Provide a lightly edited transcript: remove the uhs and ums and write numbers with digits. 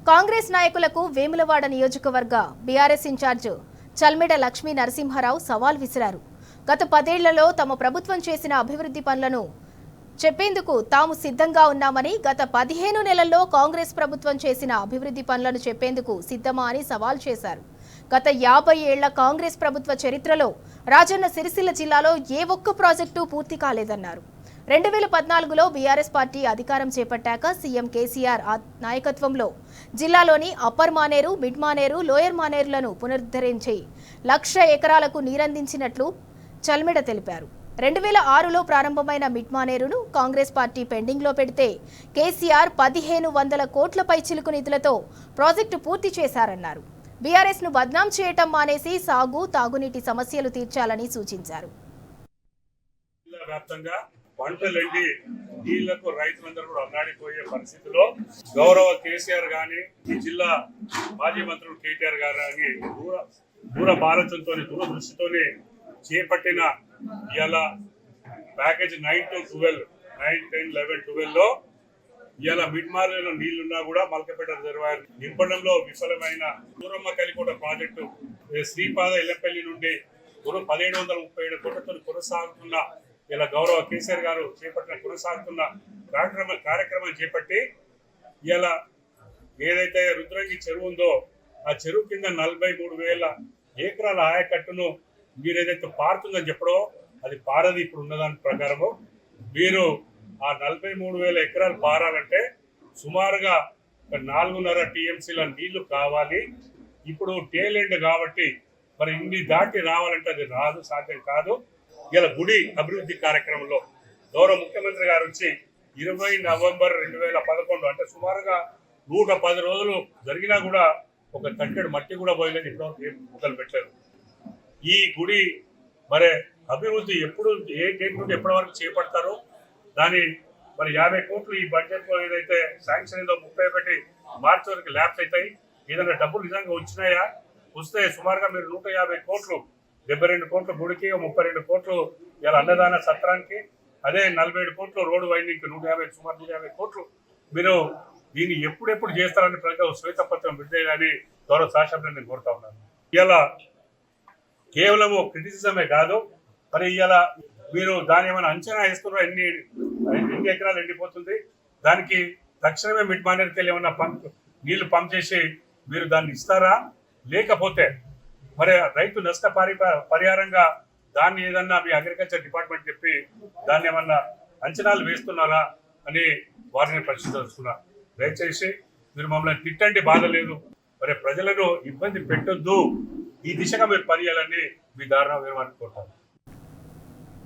కాంగ్రెస్ నాయకులకు వేములవాడ నియోజకవర్గ BRS incharge Chalmeda Lakshmi Narasimha Rao సవాల్ విసిరారు. గత 10 ఏళ్లలో తమ ప్రభుత్వం చేసిన అభివృద్ధి పనులను చెప్పేందుకు తాము సిద్ధంగా ఉన్నామని, గత 15 నెలల్లో కాంగ్రెస్ ప్రభుత్వం చేసిన అభివృద్ధి పనులను చెప్పేందుకు సిద్ధమా అని సవాల్ చేశారు. గత 50 ఏళ్ల కాంగ్రెస్ ప్రభుత్వ చరిత్రలో రాజన్న సిరిసిల్ల జిల్లాలో ఏ ఒక్క ప్రాజెక్టు పూర్తి కాలేదన్నారు. 2014లో బీఆర్ఎస్ పార్టీ అధికారం చేపట్టాక సీఎం కేసీఆర్ నాయకత్వంలో జిల్లాలోని upper Maneru, mid Maneru, lower మానేరులను పునరుద్ధరించి 1,00,000 ఎకరాలకు నీరందించినట్లు చల్మెడ తెలిపారు. 2006లో ప్రారంభమైన మిడ్ మానేరును కాంగ్రెస్ పార్టీ పెండింగ్లో పెడితే కేసీఆర్ 1,500 కోట్ల పైచిలుకు నిధులతో ప్రాజెక్టు పూర్తి చేశారన్నారు. బీఆర్ఎస్ను బద్నాం చేయటం మానేసి సాగు, తాగునీటి సమస్యలు తీర్చాలని సూచించారు. పంటలండి నీళ్లకు రైతులందరూ కూడా అల్లాడిపోయే పరిస్థితిలో గౌరవ కేసీఆర్ గాని, ఈ జిల్లా మాజీ మంత్రులు కేటీఆర్ గారు కానీ దూర భారతంతో దూరదృష్టితోనే చేపట్టిన ఇలా ప్యాకేజ్ 9 to 12, 9, 10, 11, 12లో ఇలా మిడ్ మార్లలో నీళ్లున్నా కూడా మల్కపేట రిజర్వాయర్ నింపడంలో విఫలమైన దూరమ్మ కలికోట ప్రాజెక్టు శ్రీపాద ఇల్లపల్లి నుండి 1,737 కోట్లతో కొనసాగుతున్న ఇలా గౌరవ కేసీఆర్ గారు చేపట్టిన కొనసాగుతున్న కార్యక్రమం చేపట్టి ఇలా ఏదైతే రుద్రంగి చెరువు ఉందో ఆ చెరువు కింద 43,000 ఎకరాల ఆయకట్టును మీరు ఏదైతే పారుతుందని చెప్పడో అది పారది. ఇప్పుడు ఉన్నదాని ప్రకారము మీరు ఆ 43,000 ఎకరాలు పారాలంటే సుమారుగా 4.5 TMCల నీళ్లు కావాలి. ఇప్పుడు టేల్ ఎండ్ కాబట్టి మరి ఇన్ని దాటి రావాలంటే అది రాదు, సాధ్యం కాదు. ఇలా గుడి అభివృద్ధి కార్యక్రమంలో గౌరవ ముఖ్యమంత్రి గారు వచ్చి 20 నవంబర్ 2011 అంటే సుమారుగా 110 రోజులు జరిగినా కూడా ఒక తట్టెడు మట్టి కూడా పోయలేదు, ఇప్పటివరకు ఏం మొదలు పెట్టలేదు. ఈ గుడి మరి అభివృద్ధి ఎప్పుడు ఏ డేట్ నుండి ఎప్పటి వరకు చేపడతారో దాని మరి 50 కోట్లు ఈ బడ్జెట్లో ఏదైతే శాంక్షన్ అయిందో 31 మార్చి వరకు ల్యాప్స్ అవుతాయి. ఏదైనా డబ్బులు నిజంగా వచ్చినాయా? వస్తే సుమారుగా మీరు 150 కోట్లు, 72 కోట్ల గుడికి, 32 కోట్లు ఇలా అన్నదాన సత్రానికి, అదే 47 కోట్లు రోడ్డు వైండింగ్కి, 150 సుమారు 150 కోట్లు మీరు దీన్ని ఎప్పుడెప్పుడు చేస్తారని ప్రజలు శ్వేతపత్రం విడుదలని గౌరవ శాసనసభ్యులు నేను కోరుతా ఉన్నాను. ఇలా కేవలము క్రిటిసిజమే కాదు, మరి ఇలా మీరు దాని ఏమైనా అంచనా వేస్తున్నారో ఎన్ని ఎకరాలు ఎండిపోతుంది, దానికి తక్షణమే మిడ్ మానేరుకి వెళ్ళి ఏమన్నా నీళ్లు పంప్ చేసి మీరు దాన్ని ఇస్తారా? లేకపోతే మరి రైతు నష్ట పరిహారంగా దాన్ని ఏదన్నా మీ అగ్రికల్చర్ డిపార్ట్మెంట్ చెప్పి దాన్ని ఏమన్నా అంచనాలు వేస్తున్నారా అని వారిని పరిశీలిస్తున్నా. దయచేసి మీరు మమ్మల్ని తిట్టండి, బాధ లేదు, మరి ప్రజలను ఇబ్బంది పెట్టొద్దు, ఈ దిశగా మీరు పనిచేయాలని మీ దారుణ వివరాన్ని కోరుతాను.